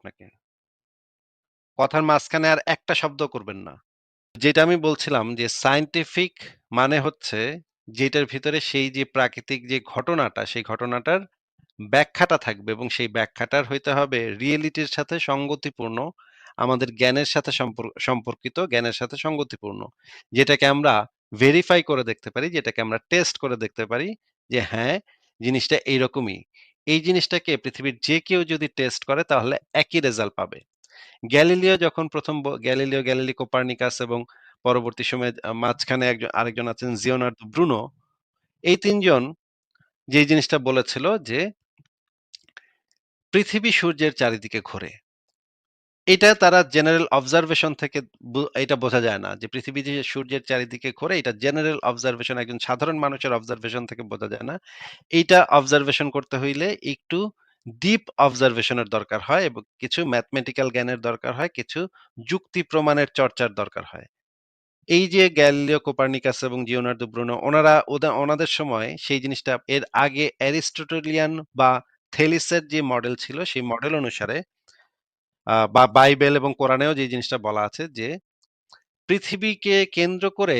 আপনাকে। কথার মাঝখানে আর একটা শব্দ করবেন না। যেটা আমি বলছিলাম যে সায়েন্টিফিক মানে হচ্ছে যেটার ভিতরে সেই যে প্রাকৃতিক যে ঘটনাটা, সেই ঘটনাটার ব্যাখ্যাটা থাকবে এবং সেই ব্যাখ্যাটার হইতে হবে রিয়েলিটির সাথে সঙ্গতিপূর্ণ, আমাদের জ্ঞানের সাথে সম্পর্কিত, জ্ঞানের সাথে সঙ্গতিপূর্ণ। যেটাকে আমরা ভেরিফাই করে দেখতে পারি, যেটাকে আমরা টেস্ট করে দেখতে পারি যে হ্যাঁ, জিনিসটা এইরকমই। এই জিনিসটাকে পৃথিবীর যে কেউ যদি টেস্ট করে তাহলে একই রেজাল্ট পাবে। গ্যালিলিও যখন প্রথম গ্যালিলিও, গ্যালিলি কোপার্নিকাস এবং পরবর্তী সময়ে মাঝখানে আরেকজন আছেন জিওনার্দো ব্রুনো। এই ৩ জন যে জিনিসটা বলেছিল যে পৃথিবী সূর্যের চারিদিকে ঘোরে। এটা তারা জেনারেল অবজারভেশন থেকে এটা বোঝা যায় না যে পৃথিবী যে সূর্যের চারিদিকে ঘোরে, এটা জেনারেল অবজারভেশন, একজন সাধারণ মানুষের অবজারভেশন থেকে বোঝা যায় না। এইটা অবজারভেশন করতে হইলে একটু ডিপ অবজারভেশনের দরকার হয় এবং কিছু ম্যাথমেটিক্যাল জ্ঞানের দরকার হয়, কিছু যুক্তি প্রমাণের চর্চার দরকার হয়। এই যে গ্যালিলিও কোপার্নিকাস এবং জিওনার্দো ব্রুনো, ওনাদের সময় সেই জিনিসটা, এর আগে অ্যারিস্টোটেলিয়ান বা থেলিসের যে মডেল ছিল সেই মডেল অনুসারে বা বাইবেল এবং কোরআনেও যে জিনিসটা বলা আছে যে পৃথিবীকে কেন্দ্র করে